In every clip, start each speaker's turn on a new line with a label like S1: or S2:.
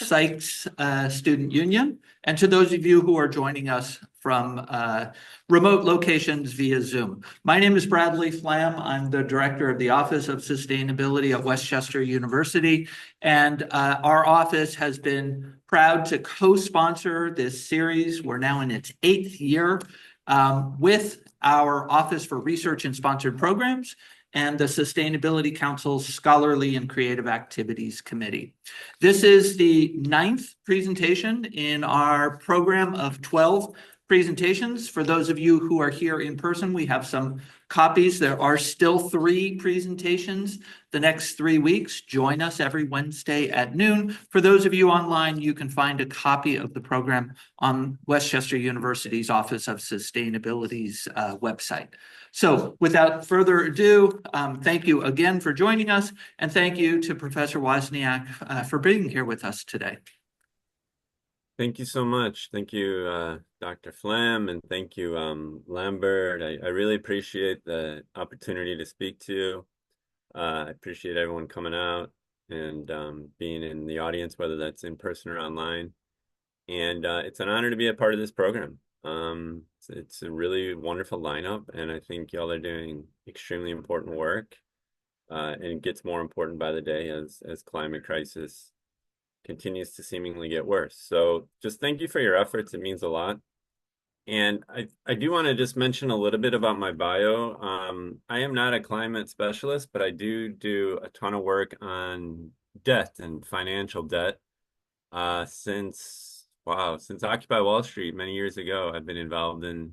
S1: Sykes Student Union, and to those of you who are joining us from remote locations via Zoom. My name is Bradley Flam. I'm the director of the Office of Sustainability at Westchester University, and our office has been proud to co-sponsor this series. We're now in its 8th year with our Office for Research and Sponsored Programs and the Sustainability Council's Scholarly and Creative Activities Committee. This is the 9th presentation in our program of 12 presentations. For those of you who are here in person, we have some copies. There are still 3 presentations the next 3 weeks. Join us every Wednesday at noon. For those of you online, you can find a copy of the program on Westchester University's Office of Sustainability's website. So without further ado, thank you again for joining us, and thank you to Professor Wozniak for being here with us today.
S2: Thank you so much. Thank you, Dr. Flam, and thank you, Lambert. I really appreciate the opportunity to speak to you. I appreciate everyone coming out and being in the audience, whether that's in person or online. And it's an honor to be a part of this program. It's a really wonderful lineup, and I think y'all are doing extremely important work. And it gets more important by the day as climate crisis continues to seemingly get worse. So just thank you for your efforts. It means a lot. And I do want to just mention a little bit about my bio. I am not a climate specialist, but I do a ton of work on debt and financial debt. Since Occupy Wall Street many years ago, I've been involved in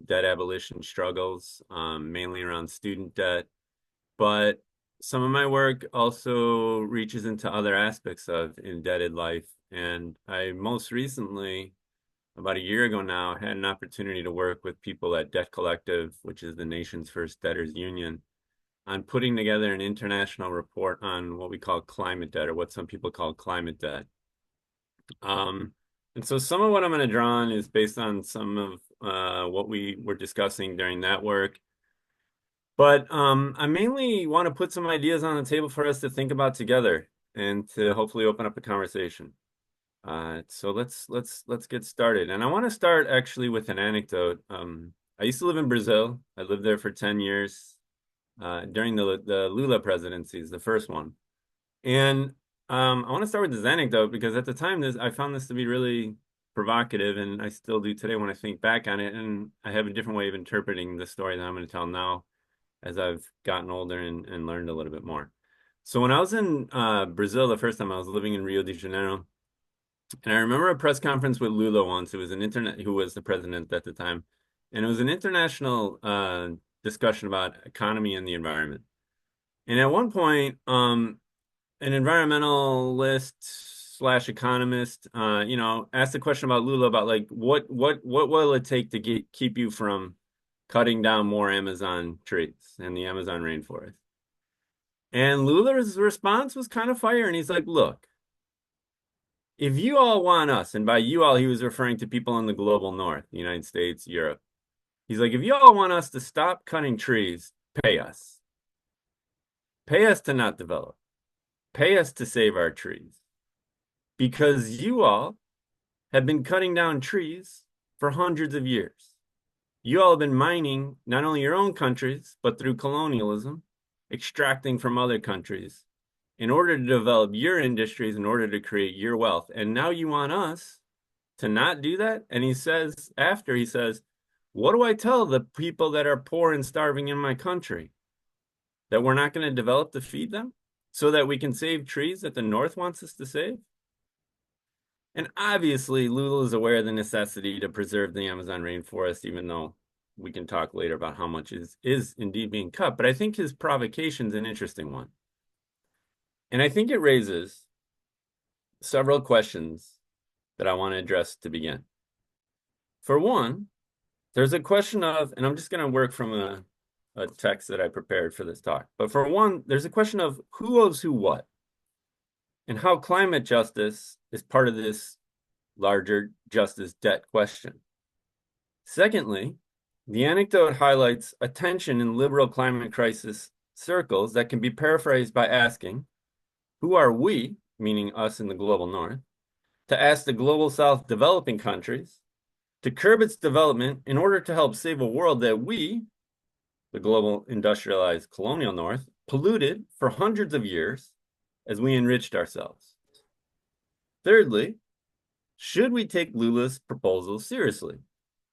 S2: debt abolition struggles, mainly around student debt. But some of my work also reaches into other aspects of indebted life. And I most recently, about a year ago now, had an opportunity to work with people at Debt Collective, which is the nation's first debtors union, on putting together an international report on what we call climate debt, or what some people call climate debt. And so some of what I'm going to draw on is based on some of what we were discussing during that work. But I mainly want to put some ideas on the table for us to think about together and to hopefully open up a conversation. So let's get started. And I want to start actually with an anecdote. I used to live in Brazil. I lived there for 10 years during the Lula presidencies, the first one. And I want to start with this anecdote because at the time I found this to be really provocative, and I still do today when I think back on it. And I have a different way of interpreting the story that I'm going to tell now as I've gotten older and learned a little bit more. So when I was in Brazil the first time, I was living in Rio de Janeiro. And I remember a press conference with Lula once. It was who was the president at the time. And it was an international discussion about economy and the environment. And at one point, an environmentalist / economist, asked a question about Lula about like, what will it take to keep you from cutting down more Amazon trees and the Amazon rainforest? And Lula's response was kind of fire. And he's like, look, if you all want us, and by you all, he was referring to people in the global north, the United States, Europe. He's like, if you all want us to stop cutting trees, pay us. Pay us to not develop. Pay us to save our trees. Because you all have been cutting down trees for hundreds of years. You all have been mining not only your own countries, but through colonialism, extracting from other countries in order to develop your industries, in order to create your wealth. And now you want us to not do that? And he says, what do I tell the people that are poor and starving in my country? That we're not going to develop to feed them so that we can save trees that the North wants us to save? And obviously, Lula is aware of the necessity to preserve the Amazon rainforest, even though we can talk later about how much is indeed being cut. But I think his provocation is an interesting one. And I think it raises several questions that I want to address to begin. For one, there's a question of, and I'm just going to work from a text that I prepared for this talk. But for one, there's a question of who owes who what, and how climate justice is part of this larger justice debt question. Secondly, the anecdote highlights a tension in liberal climate crisis circles that can be paraphrased by asking, who are we, meaning us in the global north, to ask the global South developing countries to curb its development in order to help save a world that we, the global industrialized colonial North, polluted for hundreds of years as we enriched ourselves. Thirdly, should we take Lula's proposal seriously?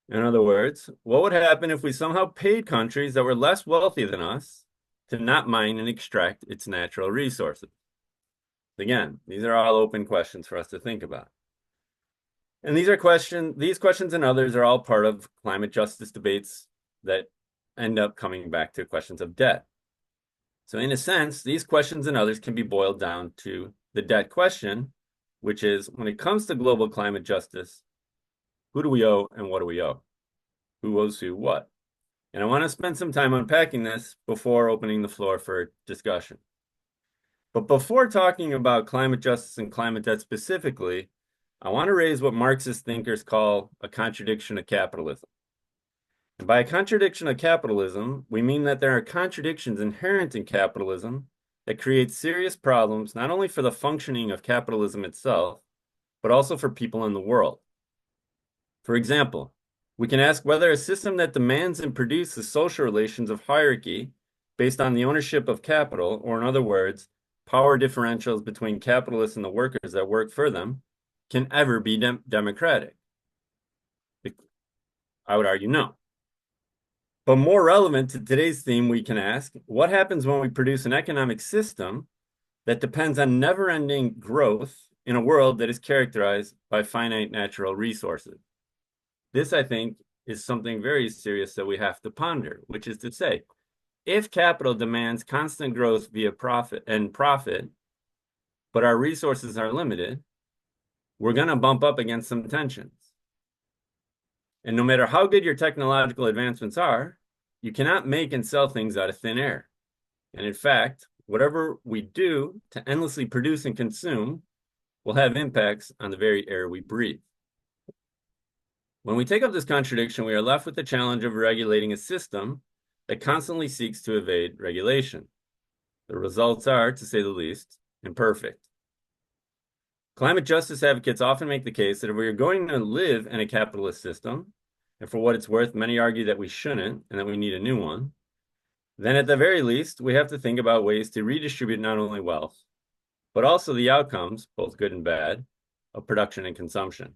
S2: In other words, what would happen if we somehow paid countries that were less wealthy than us to not mine and extract its natural resources? Again, these are all open questions for us to think about. And these questions and others are all part of climate justice debates that end up coming back to questions of debt. So in a sense, these questions and others can be boiled down to the debt question, which is, when it comes to global climate justice, who do we owe and what do we owe? Who owes who what? And I want to spend some time unpacking this before opening the floor for discussion. But before talking about climate justice and climate debt specifically, I want to raise what Marxist thinkers call a contradiction of capitalism. And by a contradiction of capitalism, we mean that there are contradictions inherent in capitalism that create serious problems, not only for the functioning of capitalism itself, but also for people in the world. For example, we can ask whether a system that demands and produces social relations of hierarchy based on the ownership of capital, or in other words, power differentials between capitalists and the workers that work for them, can ever be democratic. I would argue no. But more relevant to today's theme, we can ask, what happens when we produce an economic system that depends on never-ending growth in a world that is characterized by finite natural resources? This, I think, is something very serious that we have to ponder, which is to say, if capital demands constant growth via profit, but our resources are limited, we're going to bump up against some tensions. And no matter how good your technological advancements are, you cannot make and sell things out of thin air. And in fact, whatever we do to endlessly produce and consume will have impacts on the very air we breathe. When we take up this contradiction, we are left with the challenge of regulating a system that constantly seeks to evade regulation. The results are, to say the least, imperfect. Climate justice advocates often make the case that if we are going to live in a capitalist system, and for what it's worth, many argue that we shouldn't and that we need a new one, then at the very least, we have to think about ways to redistribute not only wealth, but also the outcomes, both good and bad, of production and consumption.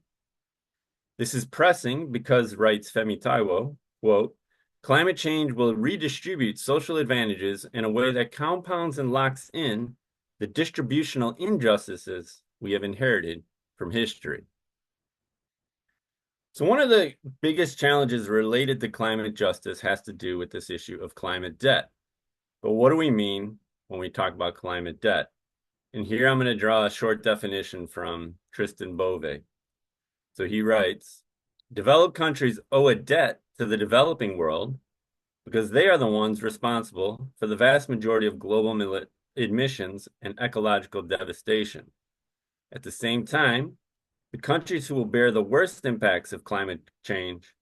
S2: This is pressing because, writes Femi Taiwo, quote, climate change will redistribute social advantages in a way that compounds and locks in the distributional injustices we have inherited from history. So one of the biggest challenges related to climate justice has to do with this issue of climate debt. But what do we mean when we talk about climate debt? And here I'm going to draw a short definition from Tristan Bove. So he writes, developed countries owe a debt to the developing world because they are the ones responsible for the vast majority of global emissions and ecological devastation. At the same time, the countries who will bear the worst impacts of climate change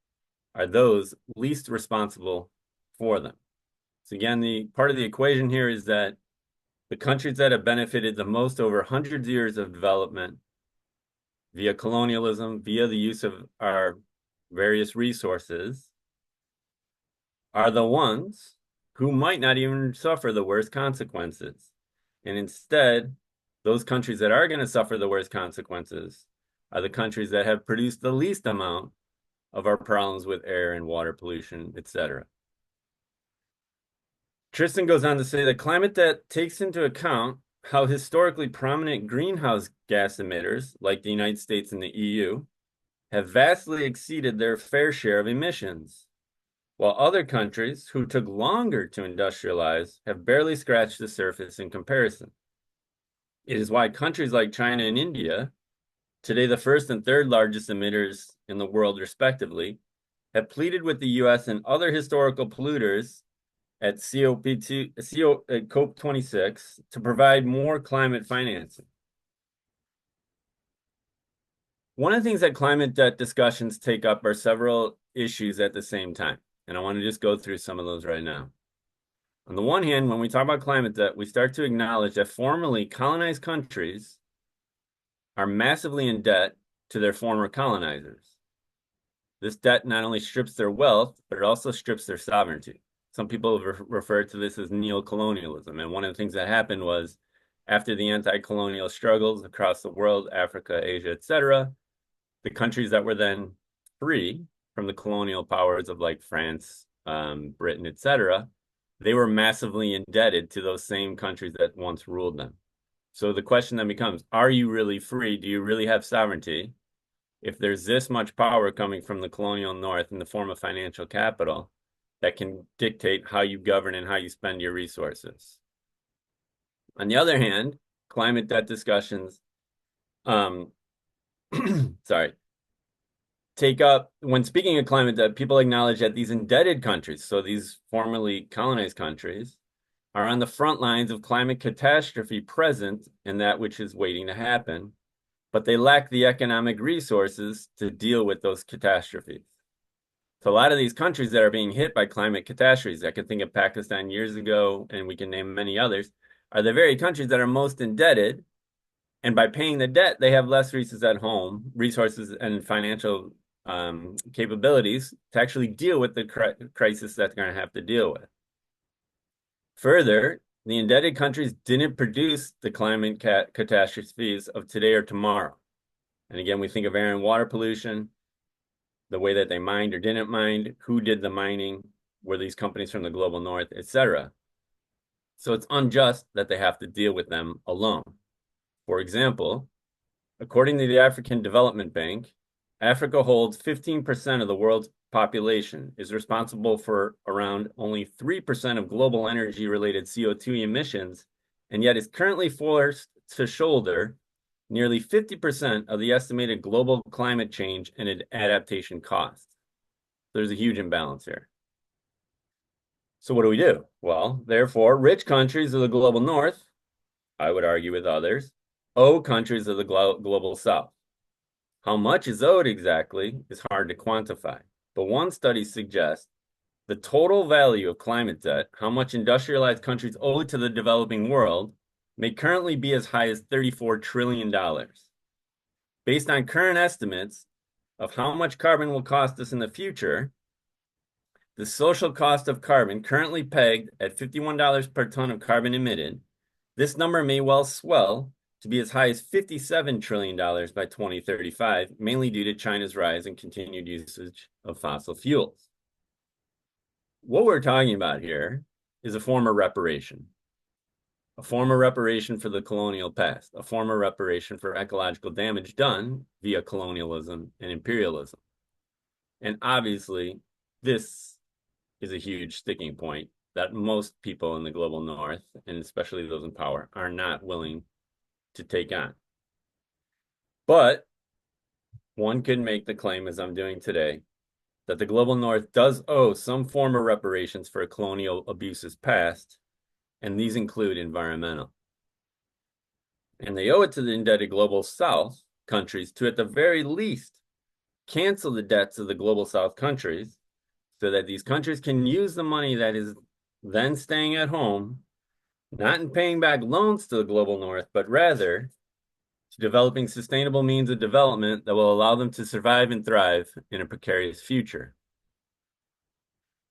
S2: are those least responsible for them. So again, the part of the equation here is that the countries that have benefited the most over hundreds of years of development via colonialism, via the use of our various resources, are the ones who might not even suffer the worst consequences. And instead, those countries that are going to suffer the worst consequences are the countries that have produced the least amount of our problems with air and water pollution, etc. Tristan goes on to say that climate debt takes into account how historically prominent greenhouse gas emitters, like the United States and the EU, have vastly exceeded their fair share of emissions, while other countries who took longer to industrialize have barely scratched the surface in comparison. It is why countries like China and India, today the first and third largest emitters in the world respectively, have pleaded with the US and other historical polluters at COP26 to provide more climate financing. One of the things that climate debt discussions take up are several issues at the same time, and I want to just go through some of those right now. On the one hand, when we talk about climate debt, we start to acknowledge that formerly colonized countries are massively in debt to their former colonizers. This debt not only strips their wealth, but it also strips their sovereignty. Some people refer to this as neo-colonialism. And one of the things that happened was after the anti-colonial struggles across the world, Africa, Asia, etc., the countries that were then free from the colonial powers of like France, Britain, etc., they were massively indebted to those same countries that once ruled them. So the question then becomes, are you really free? Do you really have sovereignty? If there's this much power coming from the colonial North in the form of financial capital that can dictate how you govern and how you spend your resources. On the other hand, climate debt discussions, sorry, take up, when speaking of climate debt, people acknowledge that these indebted countries, so these formerly colonized countries, are on the front lines of climate catastrophe present and that which is waiting to happen, but they lack the economic resources to deal with those catastrophes. So a lot of these countries that are being hit by climate catastrophes, I can think of Pakistan years ago, and we can name many others, are the very countries that are most indebted. And by paying the debt, they have less resources at home, resources and financial capabilities to actually deal with the crisis that they're going to have to deal with. Further, the indebted countries didn't produce the climate catastrophes of today or tomorrow. And again, we think of air and water pollution, the way that they mined or didn't mine, who did the mining, were these companies from the global North, etc. So it's unjust that they have to deal with them alone. For example, according to the African Development Bank, Africa holds 15% of the world's population, is responsible for around only 3% of global energy-related CO2 emissions, and yet is currently forced to shoulder nearly 50% of the estimated global climate change and adaptation costs. There's a huge imbalance here. So what do we do? Well, therefore, rich countries of the global North, I would argue with others, owe countries of the global South. How much is owed exactly is hard to quantify, but one study suggests the total value of climate debt, how much industrialized countries owe to the developing world, may currently be as high as $34 trillion. Based on current estimates of how much carbon will cost us in the future, the social cost of carbon currently pegged at $51 per ton of carbon emitted, this number may well swell to be as high as $57 trillion by 2035, mainly due to China's rise and continued usage of fossil fuels. What we're talking about here is a form of reparation. A form of reparation for the colonial past, a form of reparation for ecological damage done via colonialism and imperialism. And obviously, this is a huge sticking point that most people in the global North, and especially those in power, are not willing to take on. But one could make the claim, as I'm doing today, that the global North does owe some form of reparations for colonial abuses past, and these include environmental. And they owe it to the indebted global South countries to, at the very least, cancel the debts of the global South countries so that these countries can use the money that is then staying at home, not in paying back loans to the global North, but rather to developing sustainable means of development that will allow them to survive and thrive in a precarious future.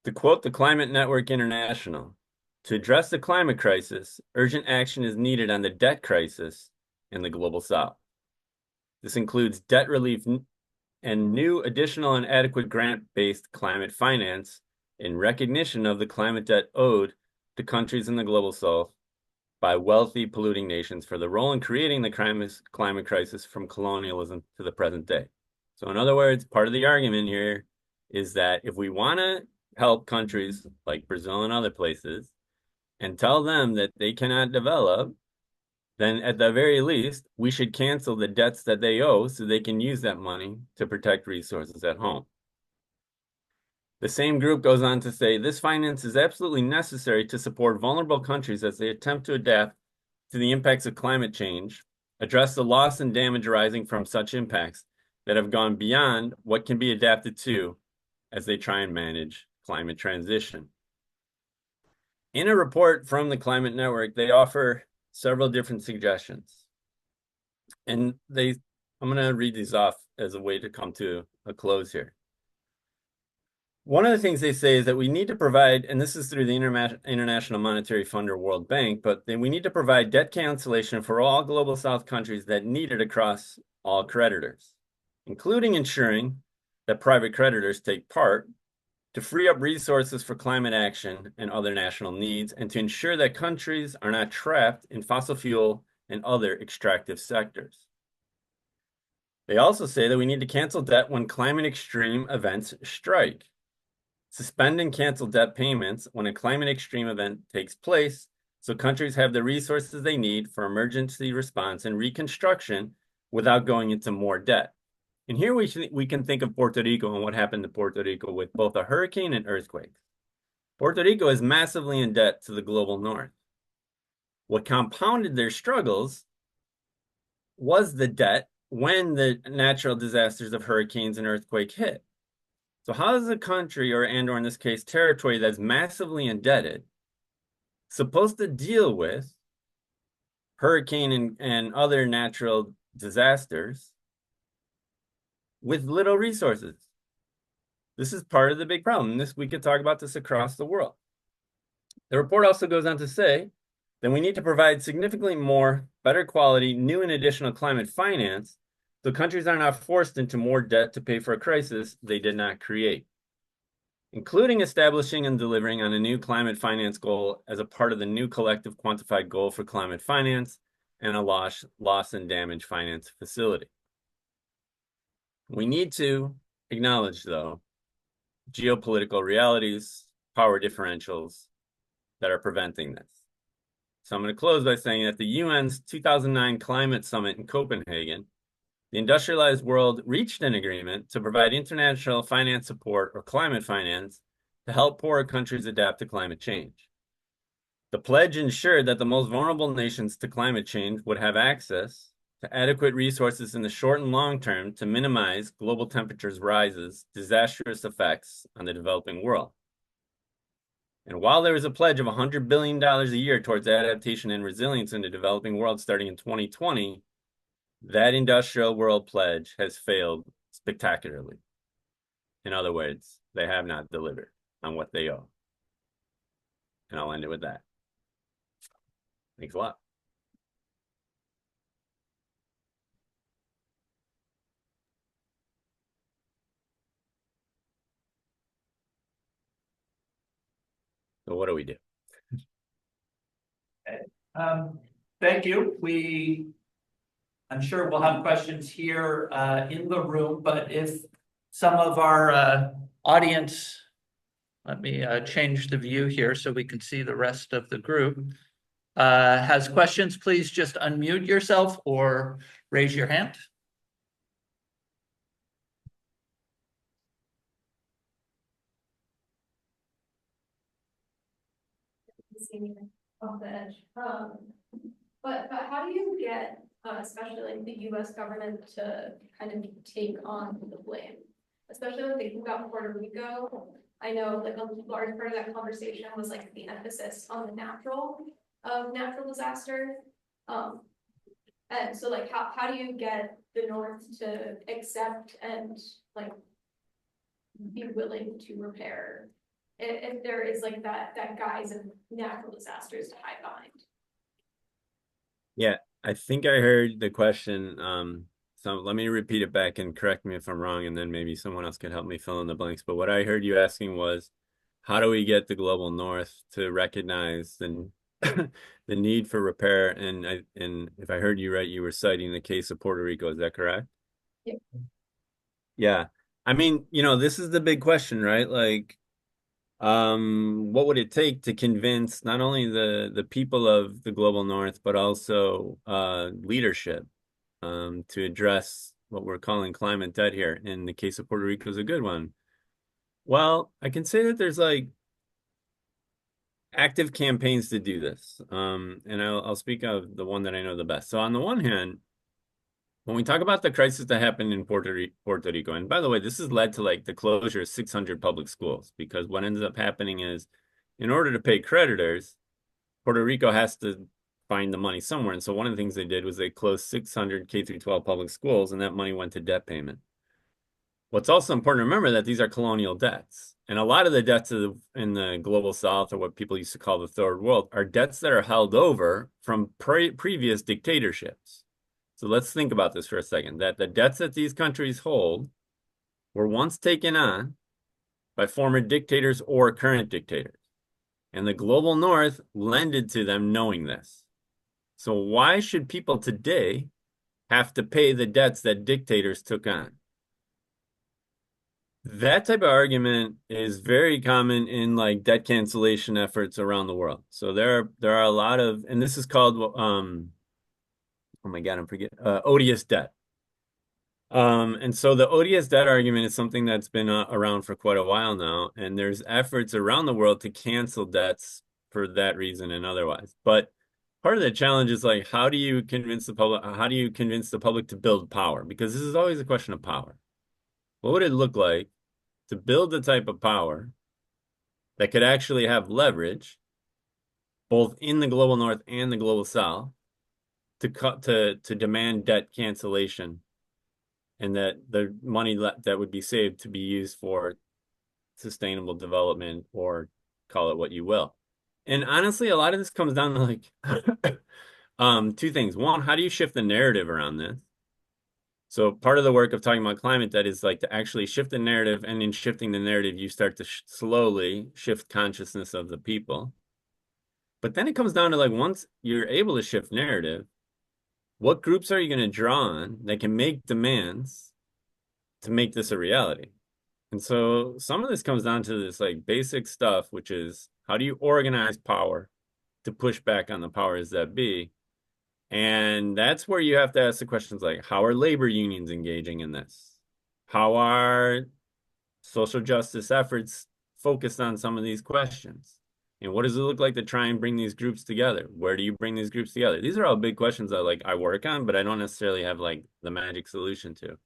S2: To quote the Climate Network International, to address the climate crisis, urgent action is needed on the debt crisis in the global South. This includes debt relief and new additional and adequate grant-based climate finance in recognition of the climate debt owed to countries in the global South by wealthy polluting nations for the role in creating the climate crisis from colonialism to the present day. So in other words, part of the argument here is that if we want to help countries like Brazil and other places and tell them that they cannot develop, then at the very least, we should cancel the debts that they owe so they can use that money to protect resources at home. The same group goes on to say, this finance is absolutely necessary to support vulnerable countries as they attempt to adapt to the impacts of climate change, address the loss and damage arising from such impacts that have gone beyond what can be adapted to as they try and manage climate transition. In a report from the Climate Network, they offer several different suggestions. And I'm going to read these off as a way to come to a close here. One of the things they say is that we need to provide, and this is through the International Monetary Fund or World Bank, but then we need to provide debt cancellation for all Global South countries that need it across all creditors, including ensuring that private creditors take part to free up resources for climate action and other national needs, and to ensure that countries are not trapped in fossil fuel and other extractive sectors. They also say that we need to cancel debt when climate extreme events strike. Suspend and cancel debt payments when a climate extreme event takes place, so countries have the resources they need for emergency response and reconstruction without going into more debt. And here we can think of Puerto Rico and what happened to Puerto Rico with both a hurricane and earthquakes. Puerto Rico is massively in debt to the global north. What compounded their struggles was the debt when the natural disasters of hurricanes and earthquake hit. So how is a country, or in this case, territory that's massively indebted, supposed to deal with hurricane and other natural disasters with little resources? This is part of the big problem. We could talk about this across the world. The report also goes on to say that we need to provide significantly more, better quality, new and additional climate finance so countries are not forced into more debt to pay for a crisis they did not create, including establishing and delivering on a new climate finance goal as a part of the new collective quantified goal for climate finance and a loss and damage finance facility. We need to acknowledge, though, geopolitical realities, power differentials that are preventing this. So I'm going to close by saying that the UN's 2009 climate summit in Copenhagen, the industrialized world reached an agreement to provide international finance support, or climate finance, to help poorer countries adapt to climate change. The pledge ensured that the most vulnerable nations to climate change would have access to adequate resources in the short and long term to minimize global temperatures rises' disastrous effects on the developing world. And while there was a pledge of $100 billion a year towards adaptation and resilience in the developing world starting in 2020, that industrial world pledge has failed spectacularly. In other words, they have not delivered on what they owe. And I'll end it with that. Thanks a lot. So what do we do?
S1: Thank you. I'm sure we'll have questions here in the room, but if some of our audience, let me change the view here so we can see the rest of the group, has questions, please just unmute yourself or raise your hand.
S3: Off the edge. But how do you get, especially like the U.S. government, to kind of take on the blame? Especially when thinking about Puerto Rico, I know like a large part of that conversation was like the emphasis on the natural disaster. And so like how do you get the North to accept and like be willing to repair if there is like that guise of natural disasters to hide behind?
S2: Yeah, I think I heard the question. So let me repeat it back and correct me if I'm wrong, and then maybe someone else can help me fill in the blanks. But what I heard you asking was, how do we get the global North to recognize the the need for repair? And if I heard you right, you were citing the case of Puerto Rico. Is that correct?
S3: Yeah.
S2: Yeah. I mean, this is the big question, right? Like, what would it take to convince not only the people of the global North, but also leadership to address what we're calling climate debt here? In the case of Puerto Rico is a good one. Well, I can say that there's like active campaigns to do this. And I'll speak of the one that I know the best. So on the one hand, when we talk about the crisis that happened in Puerto Rico, and by the way, this has led to like the closure of 600 public schools, because what ends up happening is, in order to pay creditors, Puerto Rico has to find the money somewhere. And so one of the things they did was they closed 600 K through 12 public schools, and that money went to debt payment. What's also important to remember that these are colonial debts. And a lot of the debts in the global south, or what people used to call the third world, are debts that are held over from previous dictatorships. So let's think about this for a second, that the debts that these countries hold were once taken on by former dictators or current dictators. And the global north lended to them knowing this. So why should people today have to pay the debts that dictators took on? That type of argument is very common in like debt cancellation efforts around the world. So there are a lot of, and this is called oh my God, I'm forgetting odious debt. And so the odious debt argument is something that's been around for quite a while now, and there's efforts around the world to cancel debts for that reason and otherwise. But part of the challenge is like, how do you convince the public? How do you convince the public to build power? Because this is always a question of power. What would it look like to build the type of power that could actually have leverage, both in the global north and the global south, to demand debt cancellation? And that the money that would be saved to be used for sustainable development, or call it what you will. And honestly, a lot of this comes down to like two things. One, how do you shift the narrative around this? So part of the work of talking about climate debt is like to actually shift the narrative, and in shifting the narrative, you start to slowly shift consciousness of the people. But then it comes down to like, once you're able to shift narrative, what groups are you going to draw on that can make demands to make this a reality? And so some of this comes down to this like basic stuff, which is how do you organize power to push back on the powers that be? And that's where you have to ask the questions like, how are labor unions engaging in this? How are social justice efforts focused on some of these questions? And what does it look like to try and bring these groups together? Where do you bring these groups together? These are all big questions that like I work on, but I don't necessarily have like the magic solution to.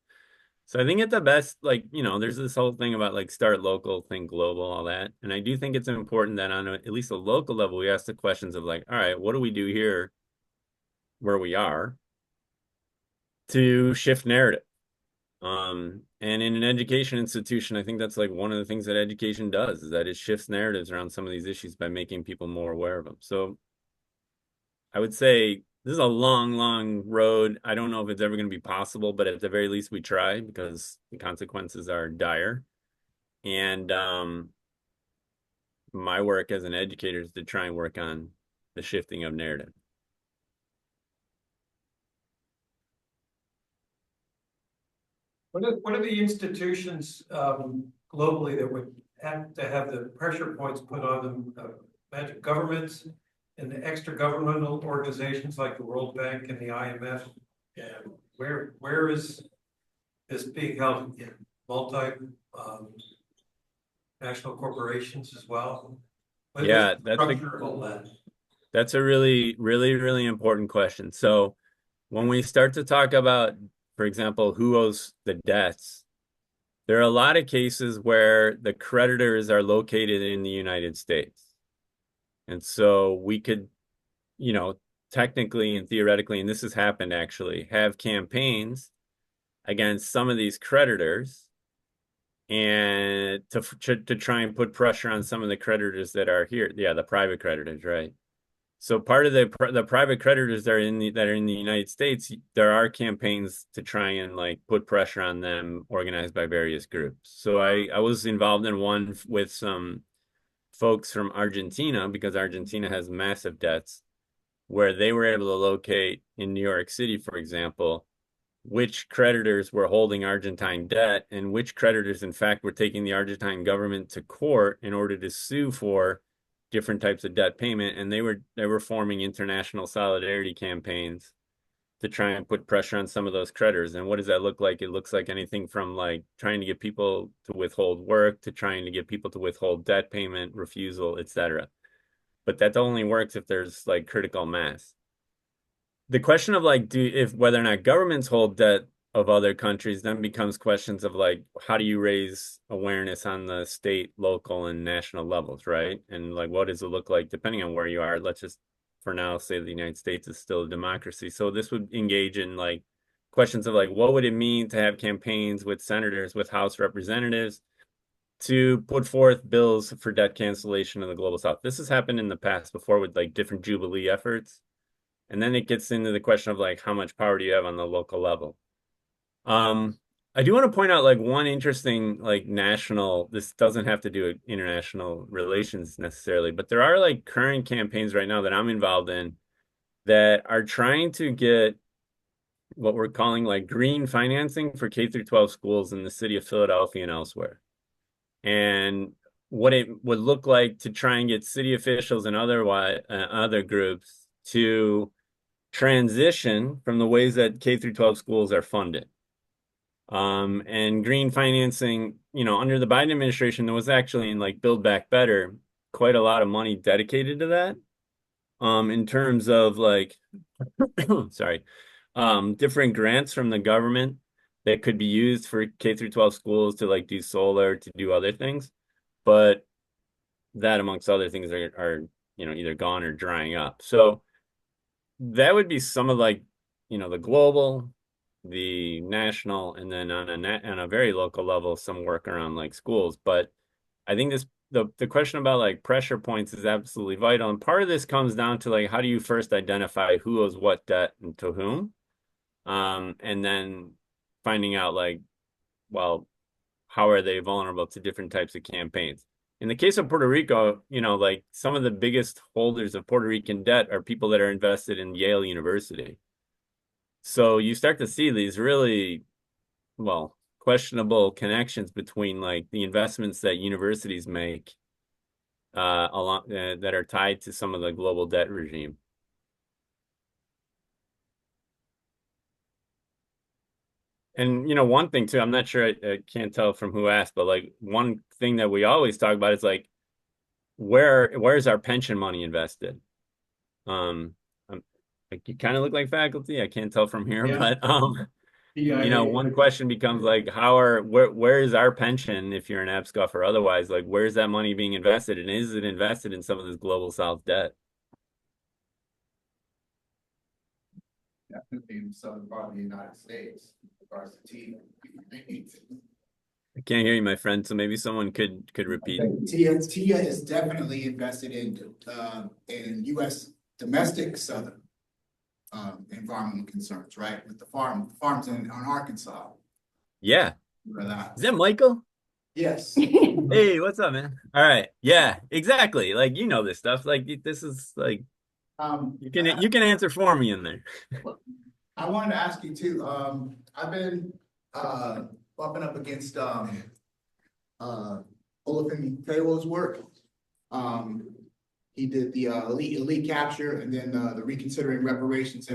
S2: So I think at the best, like, you know, there's this whole thing about like start local, think global, all that. And I do think it's important that on at least a local level, we ask the questions of like, all right, what do we do here where we are to shift narrative? And in an education institution, I think that's like one of the things that education does, is that it shifts narratives around some of these issues by making people more aware of them. So I would say this is a long, long road. I don't know if it's ever going to be possible, but at the very least we try, because the consequences are dire. And my work as an educator is to try and work on the shifting of narrative.
S4: What are the institutions globally that would have to have the pressure points put on them? Magic governments and the extra governmental organizations like the World Bank and the IMF. And where is this being held in multi national corporations as well?
S2: Yeah, that's a really, really, really important question. So when we start to talk about, for example, who owes the debts, there are a lot of cases where the creditors are located in the United States. And so we could, you know, technically and theoretically, and this has happened actually, have campaigns against some of these creditors, and to try and put pressure on some of the creditors that are here. Yeah, the private creditors, right? So part of the private creditors that are in the United States, there are campaigns to try and like put pressure on them, organized by various groups. So I was involved in one with some folks from Argentina, because Argentina has massive debts, where they were able to locate in New York City, for example, which creditors were holding Argentine debt, and which creditors, in fact, were taking the Argentine government to court in order to sue for different types of debt payment. And they were forming international solidarity campaigns to try and put pressure on some of those creditors. And what does that look like? It looks like anything from like trying to get people to withhold work, to trying to get people to withhold debt payment, refusal, etc. But that only works if there's like critical mass. The question of like, if whether or not governments hold debt of other countries then becomes questions of like, how do you raise awareness on the state, local, and national levels, right? And like, what does it look like depending on where you are? Let's just, for now, say the United States is still a democracy. So this would engage in like questions of like, what would it mean to have campaigns with senators, with House representatives to put forth bills for debt cancellation in the global south? This has happened in the past before with like different Jubilee efforts. And then it gets into the question of like, how much power do you have on the local level? I do want to point out like one interesting like national, this doesn't have to do with international relations necessarily, but there are like current campaigns right now that I'm involved in that are trying to get what we're calling like green financing for K through 12 schools in the city of Philadelphia and elsewhere. And what it would look like to try and get city officials and other groups to transition from the ways that K through 12 schools are funded. And green financing, you know, under the Biden administration, there was actually in like Build Back Better, quite a lot of money dedicated to that. In terms of like, sorry, different grants from the government that could be used for K through 12 schools to like do solar, to do other things. But that amongst other things are, you know, either gone or drying up. So that would be some of like, you know, the global, the national, and then on a very local level, some work around like schools. But I think the question about like pressure points is absolutely vital. And part of this comes down to like, how do you first identify who owes what debt and to whom? And then finding out like, well, how are they vulnerable to different types of campaigns? In the case of Puerto Rico, you know, like some of the biggest holders of Puerto Rican debt are people that are invested in Yale University. So you start to see these really, well, questionable connections between like the investments that universities make along that are tied to some of the global debt regime. And you know, one thing too, I'm not sure, I can't tell from who asked, but like one thing that we always talk about is like where's our pension money invested? Like you kind of look like faculty. I can't tell from here,
S5: Yeah.
S2: but you know, one question becomes like, where is our pension if you're an AppScuff or otherwise? Like, where's that money being invested? And is it invested in some of this global South debt?
S5: Definitely in the southern part of the United States, as far as the tea.
S2: I can't hear you, my friend. So maybe someone could repeat.
S5: TIA is definitely invested in U.S. domestic southern environmental concerns, right? With the farms on Arkansas.
S2: Yeah. Is that Michael?
S5: Yes.
S2: Hey, what's up, man? All right. Yeah, exactly. Like, you know this stuff. Like, this is like, you can answer for me in there.
S5: I wanted to ask you too. I've been bumping up against Olufemi Tewo's work. He did the elite capture and then the reconsidering reparations.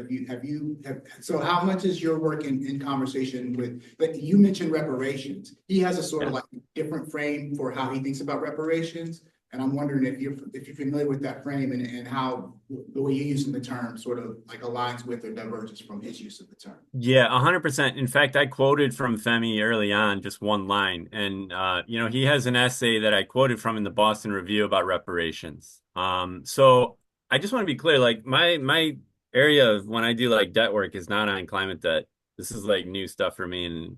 S5: So how much is your work in conversation with, but you mentioned reparations. He has a sort of like different frame for how he thinks about reparations. And I'm wondering if you're familiar with that frame and how the way you're using the term sort of like aligns with or diverges from his use of the term.
S2: Yeah, 100%. In fact, I quoted from Femi early on, just one line. And, you know, he has an essay that I quoted from in the Boston Review about reparations. So I just want to be clear, like my area of when I do like debt work is not on climate debt. This is like new stuff for me. And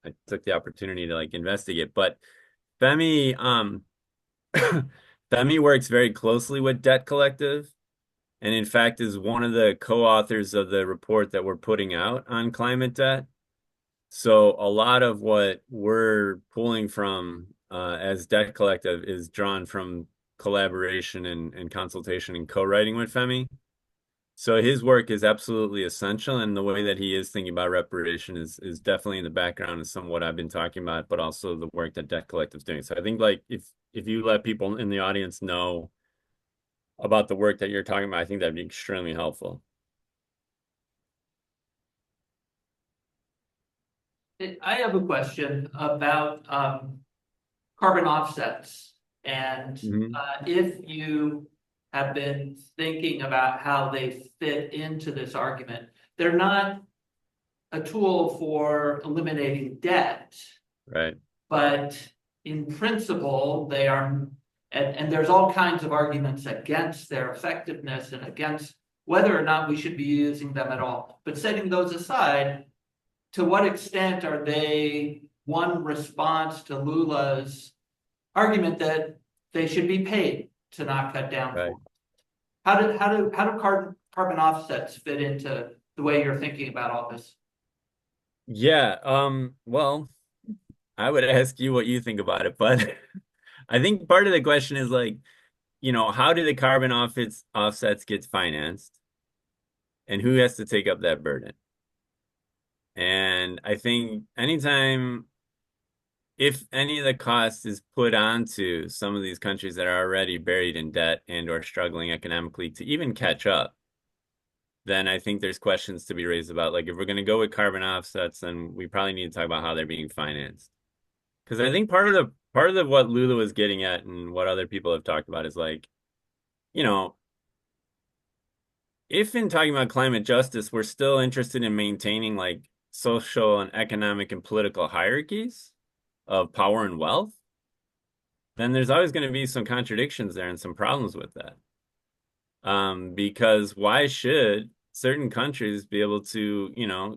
S2: I took the opportunity to like investigate. But Femi, Femi works very closely with Debt Collective, and in fact is one of the co-authors of the report that we're putting out on climate debt. So a lot of what we're pulling from as Debt Collective is drawn from collaboration and consultation and co-writing with Femi. So his work is absolutely essential, and the way that he is thinking about reparation is definitely in the background of some of what I've been talking about, but also the work that Debt Collective is doing. So I think like if you let people in the audience know about the work that you're talking about, I think that'd be extremely helpful.
S1: I have a question about carbon offsets, and if you have been thinking about how they fit into this argument. They're not a tool for eliminating debt,
S2: right?
S1: But in principle, they are, and there's all kinds of arguments against their effectiveness and against whether or not we should be using them at all. But setting those aside, to what extent are they one response to Lula's argument that they should be paid to not cut down
S2: Right.
S1: forests? How do carbon offsets fit into the way you're thinking about all this?
S2: Yeah, well, I would ask you what you think about it, but I think part of the question is like, how do the carbon offsets get financed, and who has to take up that burden? And I think anytime, if any of the cost is put onto some of these countries that are already buried in debt and or struggling economically to even catch up, then I think there's questions to be raised about, like, if we're going to go with carbon offsets, then we probably need to talk about how they're being financed. Because I think part of what Lula was getting at and what other people have talked about is like, if in talking about climate justice, we're still interested in maintaining like social and economic and political hierarchies of power and wealth, then there's always going to be some contradictions there and some problems with that. Because why should certain countries be able to,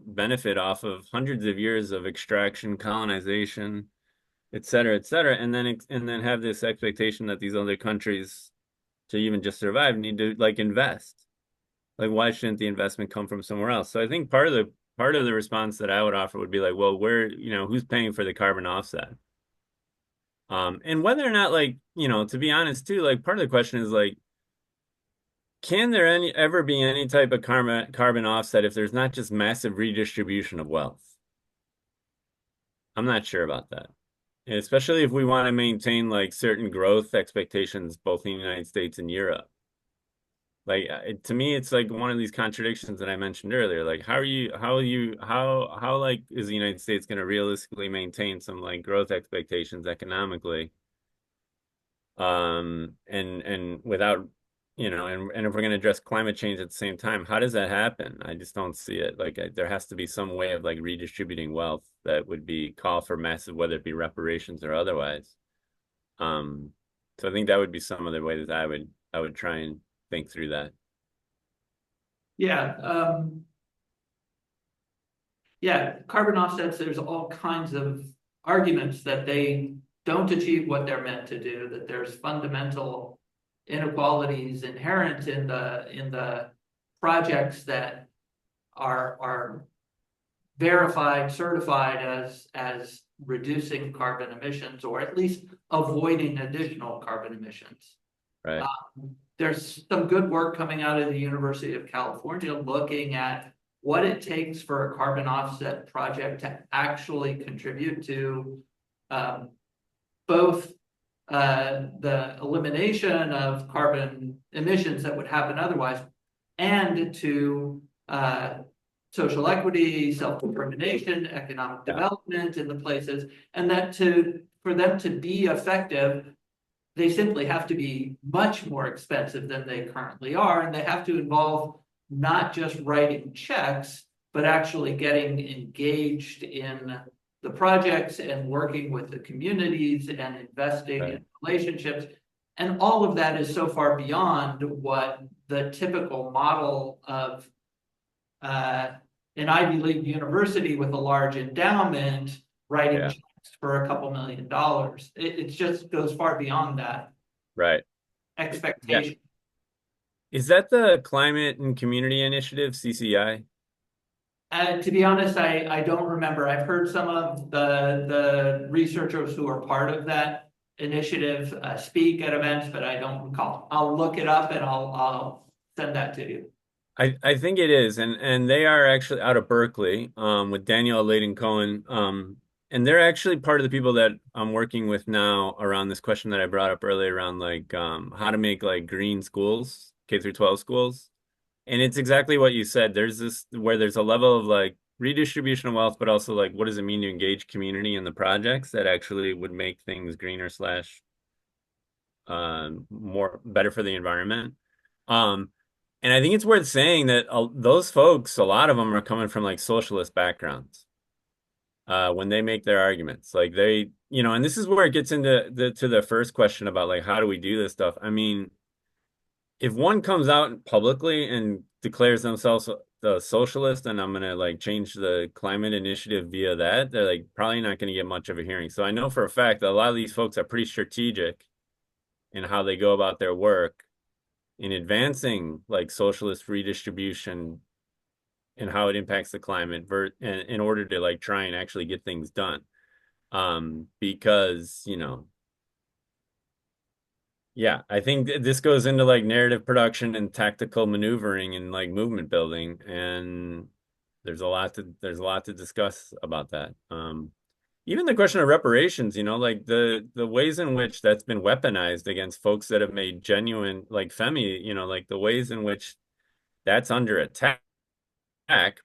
S2: benefit off of hundreds of years of extraction, colonization, et cetera, and then have this expectation that these other countries, to even just survive, need to like invest. Like, why shouldn't the investment come from somewhere else? So I think part of the response that I would offer would be like, well, who's paying for the carbon offset? And whether or not, like, to be honest too, like part of the question is like, can there ever be any type of carbon offset if there's not just massive redistribution of wealth? I'm not sure about that. And especially if we want to maintain like certain growth expectations both in the United States and Europe. Like, to me, it's like one of these contradictions that I mentioned earlier. Like, how like is the United States going to realistically maintain some like growth expectations economically? And without, and if we're going to address climate change at the same time, how does that happen? I just don't see it. Like, there has to be some way of like redistributing wealth that would be call for massive, whether it be reparations or otherwise. So I think that would be some of the ways that I would try and think through that.
S1: Yeah. Yeah, carbon offsets, there's all kinds of arguments that they don't achieve what they're meant to do, that there's fundamental inequalities inherent in the projects that are verified, certified as reducing carbon emissions, or at least avoiding additional carbon emissions.
S2: Right.
S1: There's some good work coming out of the University of California looking at what it takes for a carbon offset project to actually contribute to both the elimination of carbon emissions that would happen otherwise, and to social equity, self-determination, economic development in the places, and that for them to be effective, they simply have to be much more expensive than they currently are, and they have to involve not just writing checks, but actually getting engaged in the projects and working with the communities and investing in relationships. And all of that is so far beyond what the typical model of an Ivy League university with a large endowment writing checks for a couple $1 million. It just goes far beyond that.
S2: Right.
S1: Expectation.
S2: Yeah. Is that the Climate and Community Initiative, CCI?
S1: To be honest, I don't remember. I've heard some of the researchers who are part of that initiative speak at events, but I don't recall. I'll look it up and I'll send that to you.
S2: I think it is, and they are actually out of Berkeley, with Daniel Layden Cohen, and they're actually part of the people that I'm working with now around this question that I brought up earlier around like how to make like green schools, K through 12 schools. And it's exactly what you said. There's this where there's a level of like redistribution of wealth, but also like what does it mean to engage community in the projects that actually would make things greener slash more better for the environment. And I think it's worth saying that those folks, a lot of them are coming from like socialist backgrounds. When they make their arguments, like they, and this is where it gets into the first question about like how do we do this stuff. I mean, if one comes out publicly and declares themselves the socialist and I'm gonna like change the climate initiative via that, they're like probably not gonna get much of a hearing. So I know for a fact that a lot of these folks are pretty strategic in how they go about their work in advancing like socialist redistribution and how it impacts the climate in order to like try and actually get things done. Because, you know, yeah, I think this goes into like narrative production and tactical maneuvering and like movement building, and there's a lot to discuss about that. Even the question of reparations, you know, like the ways in which that's been weaponized against folks that have made genuine like Femi, you know, like the ways in which that's under attack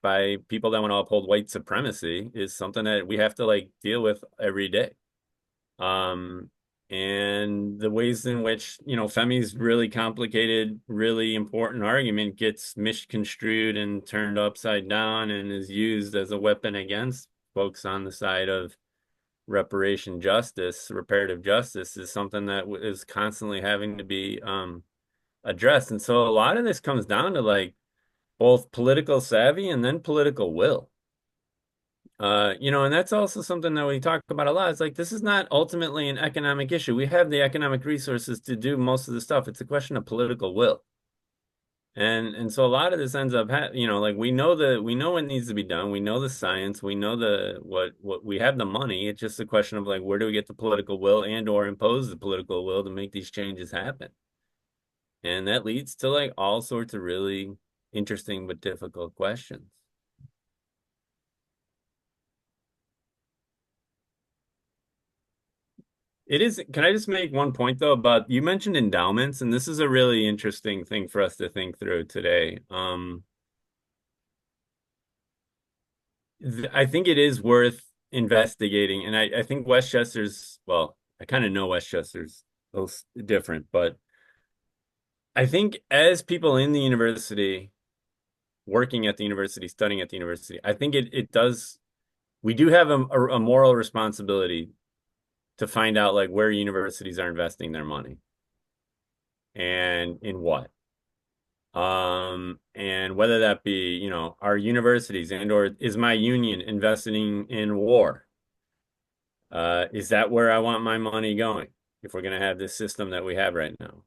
S2: by people that want to uphold white supremacy is something that we have to like deal with every day. Um, and the ways in which, you know, Femi's really complicated, really important argument gets misconstrued and turned upside down and is used as a weapon against folks on the side of reparative justice is something that is constantly having to be addressed. And so a lot of this comes down to like both political savvy and then political will. You know, and that's also something that we talk about a lot. It's like this is not ultimately an economic issue. We have the economic resources to do most of the stuff. It's a question of political will. And so a lot of this ends up, you know, like we know what needs to be done. We know the science. We know what we have the money. It's just a question of like where do we get the political will and or impose the political will to make these changes happen. And that leads to like all sorts of really interesting but difficult questions. It is. Can I just make one point though about you mentioned endowments, and this is a really interesting thing for us to think through today. I think it is worth investigating, and I think Westchester's, well, I kind of know Westchester's a little different, but I think as people in the university, working at the university, studying at the university, I think it does, we do have a moral responsibility to find out like where universities are investing their money and in what. And whether that be, you know, our universities and or is my union investing in war? Is that where I want my money going if we're going to have this system that we have right now?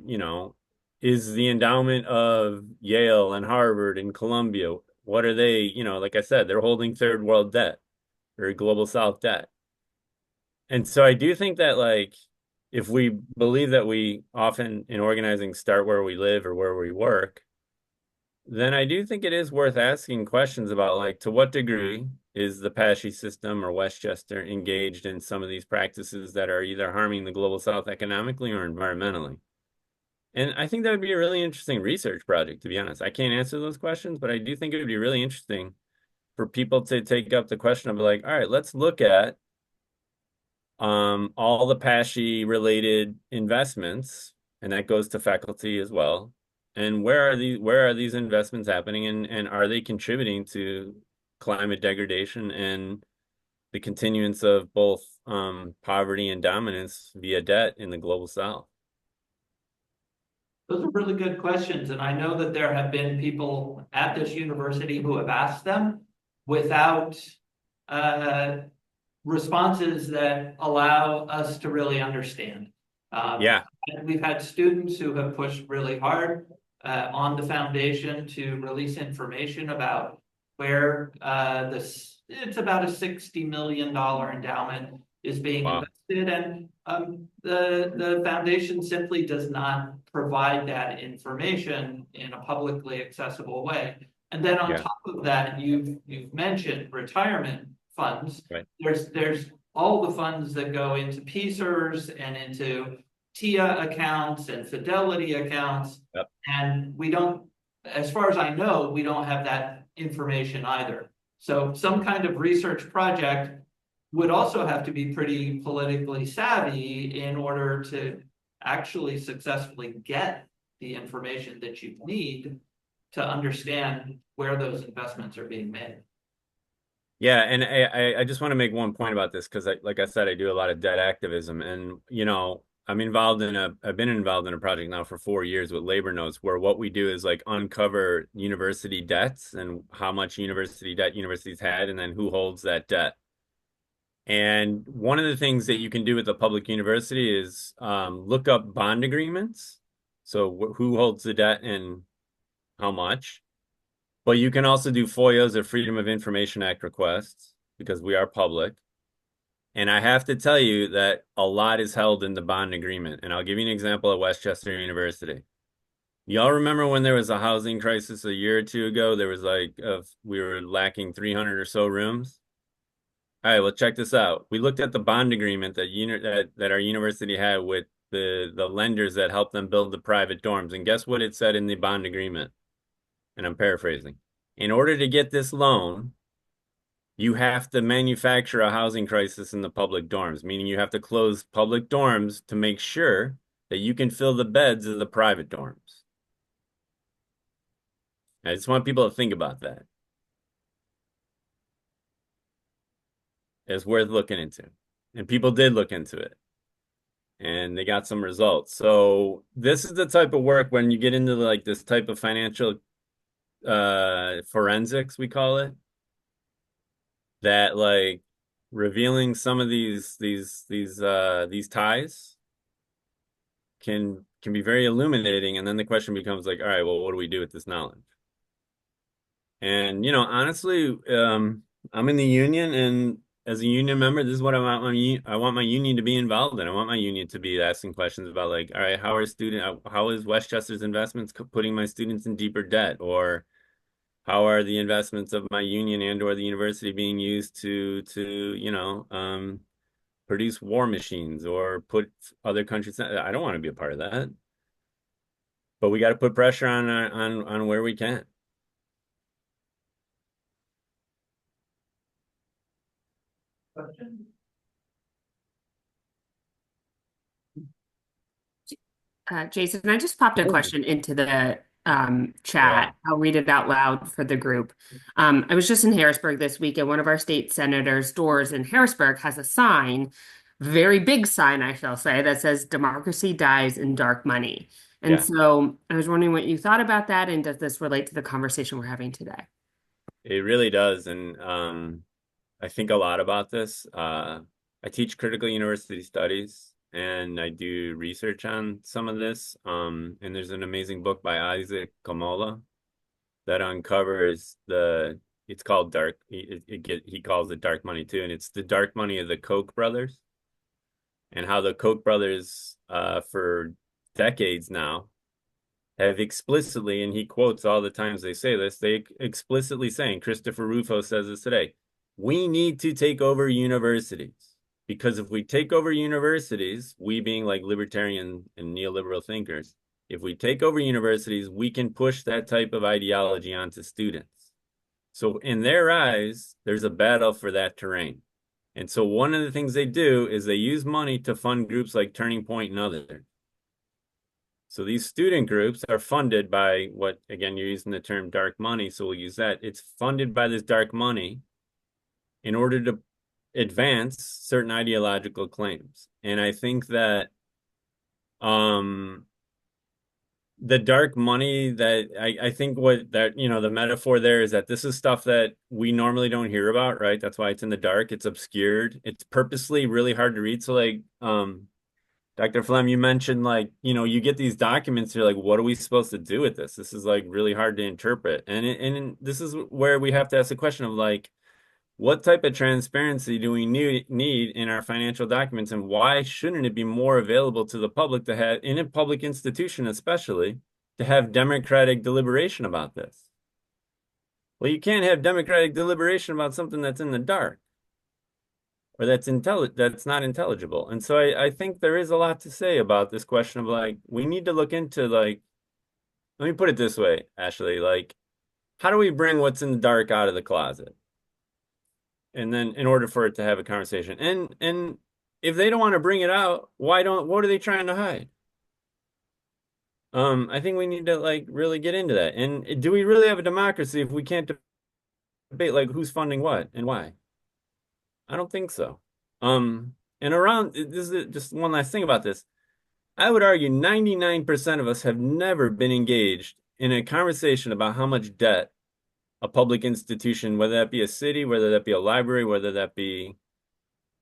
S2: You know, is the endowment of Yale and Harvard and Columbia, what are they, you know, like I said, they're holding third world debt or global south debt. And so I do think that like if we believe that we often in organizing start where we live or where we work, then I do think it is worth asking questions about like to what degree is the Pesci system or Westchester engaged in some of these practices that are either harming the global south economically or environmentally. And I think that would be a really interesting research project, to be honest. I can't answer those questions, but I do think it would be really interesting for people to take up the question of like, all right, let's look at all the Pesci related investments, and that goes to faculty as well. And where are these investments happening and are they contributing to climate degradation and the continuance of both poverty and dominance via debt in the global south?
S1: Those are really good questions, and I know that there have been people at this university who have asked them without responses that allow us to really understand.
S2: Yeah.
S1: And we've had students who have pushed really hard on the foundation to release information about where it's about a $60 million endowment is being invested, and the foundation simply does not provide that information in a publicly accessible way. And then on top of that, you've mentioned retirement funds.
S2: Right.
S1: There's all the funds that go into PSERS and into TIA accounts and Fidelity accounts.
S2: Yep.
S1: And we don't, as far as I know, we don't have that information either. So some kind of research project would also have to be pretty politically savvy in order to actually successfully get the information that you need to understand where those investments are being made.
S2: Yeah, and I just want to make one point about this because like I said, I do a lot of debt activism, and you know, I've been involved in a project now for 4 years with labor notes, where what we do is like uncover university debts and how much university debt universities had, and then who holds that debt. And one of the things that you can do with a public university is look up bond agreements. So who holds the debt and how much. But you can also do FOIAs, or Freedom of Information Act requests, because we are public. And I have to tell you that a lot is held in the bond agreement. And I'll give you an example at Westchester University. Y'all remember when there was a housing crisis a year or two ago? There was we were lacking 300 or so rooms. All right, well, check this out. We looked at the bond agreement that our university had with the lenders that helped them build the private dorms. And guess what it said in the bond agreement? And I'm paraphrasing. In order to get this loan, you have to manufacture a housing crisis in the public dorms, meaning you have to close public dorms to make sure that you can fill the beds of the private dorms. I just want people to think about that. It's worth looking into. And people did look into it. And they got some results. So this is the type of work when you get into like this type of financial forensics, we call it, that like revealing some of these ties can be very illuminating. And then the question becomes like, all right, well, what do we do with this knowledge? And honestly, I'm in the union, and as a union member, this is what I want my union to be involved in. I want my union to be asking questions about like, all right, how is Westchester's investments putting my students in deeper debt? Or how are the investments of my union and or the university being used to produce war machines or put other countries? I don't want to be a part of that. But we got to put pressure on where we can.
S6: Jason, I just popped a question into the chat. I'll read it out loud for the group. I was just in Harrisburg this week, and one of our state senators' doors in Harrisburg has a sign, very big sign, I shall say, that says "Democracy dies in dark money." And
S2: Yeah.
S6: so I was wondering what you thought about that, and does this relate to the conversation we're having today?
S2: It really does. And I think a lot about this. I teach critical university studies, and I do research on some of this. And there's an amazing book by Isaac Kamola that uncovers it's called dark. He calls it dark money too, and it's the dark money of the Koch brothers, and how the Koch brothers, for decades now, have explicitly, and he quotes all the times they say this, they explicitly saying, Christopher Rufo says this today, we need to take over universities. Because if we take over universities, we being like libertarian and neoliberal thinkers, if we take over universities, we can push that type of ideology onto students. So in their eyes, there's a battle for that terrain. And so one of the things they do is they use money to fund groups like Turning Point and others. So these student groups are funded by what, again, you're using the term dark money, so we'll use that. It's funded by this dark money in order to advance certain ideological claims. And I think that the dark money that I think what that, the metaphor there is that this is stuff that we normally don't hear about, right? That's why it's in the dark. It's obscured. It's purposely really hard to read. So like, Dr. Flem, you mentioned like, you get these documents, you're like, what are we supposed to do with this? This is like really hard to interpret. And this is where we have to ask the question of like, what type of transparency do we need in our financial documents, and why shouldn't it be more available to the public to have, in a public institution especially, to have democratic deliberation about this? Well, you can't have democratic deliberation about something that's in the dark, or that's not intelligible. And so I think there is a lot to say about this question of like, we need to look into like, let me put it this way, Ashley, like, how do we bring what's in the dark out of the closet? And then in order for it to have a conversation, and if they don't want to bring it out, what are they trying to hide? I think we need to like really get into that. And do we really have a democracy if we can't debate like who's funding what and why? I don't think so. And around this is just one last thing about this. I would argue 99% of us have never been engaged in a conversation about how much debt a public institution, whether that be a city, whether that be a library, whether that be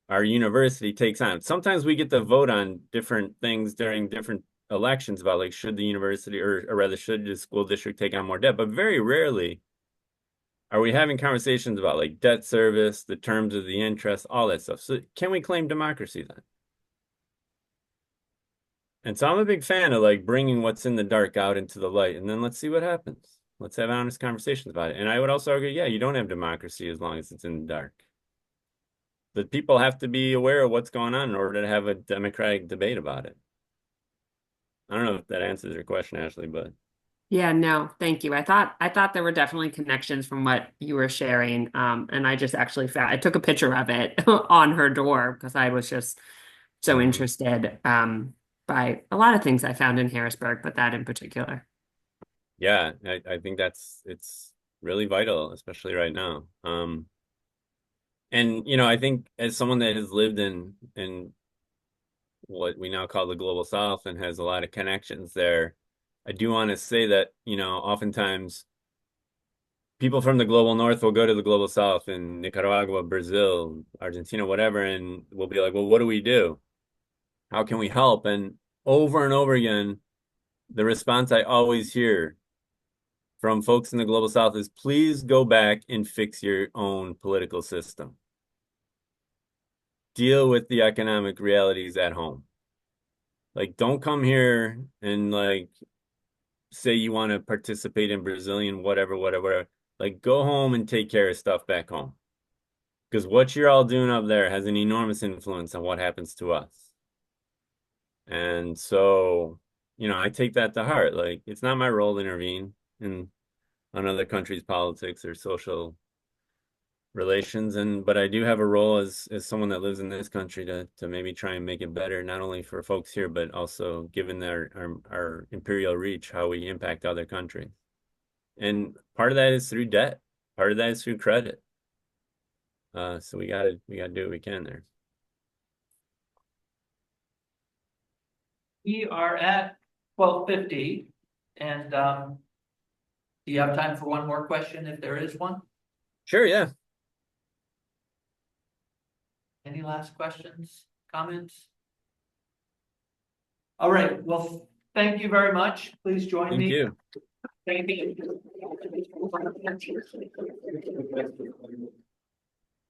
S2: our university, takes on. Sometimes we get to vote on different things during different elections about like should the university or rather should the school district take on more debt, but very rarely are we having conversations about like debt service, the terms of the interest, all that stuff. So can we claim democracy then? And so I'm a big fan of like bringing what's in the dark out into the light, and then let's see what happens. Let's have honest conversations about it. And I would also argue, yeah, you don't have democracy as long as it's in the dark. The people have to be aware of what's going on in order to have a democratic debate about it. I don't know if that answers your question, Ashley, but
S6: Yeah, no, thank you. I thought there were definitely connections from what you were sharing. And I just actually found I took a picture of it on her door because I was just so interested by a lot of things I found in Harrisburg, but that in particular.
S2: yeah, I think it's really vital, especially right now. And you know, I think as someone that has lived in what we now call the global South and has a lot of connections there, I do want to say that, you know, oftentimes people from the global North will go to the global South in Nicaragua, Brazil, Argentina, whatever, and we'll be like, well, what do we do? How can we help? And over again, the response I always hear from folks in the global South is please go back and fix your own political system. Deal with the economic realities at home. Like, don't come here and like say you want to participate in Brazilian, whatever. Like, go home and take care of stuff back home. Because what you're all doing up there has an enormous influence on what happens to us. And so, you know, I take that to heart. Like, it's not my role to intervene in another country's politics or social relations, but I do have a role as someone that lives in this country to maybe try and make it better, not only for folks here, but also given our imperial reach, how we impact other countries. And part of that is through debt, part of that is through credit. So we gotta do what we can there.
S1: We are at 12:50, and do you have time for one more question if there is one?
S2: Sure, yeah.
S1: Any last questions, comments? All right, well, thank you very much. Please join
S2: Thank
S1: me.
S2: you.
S1: Thank you.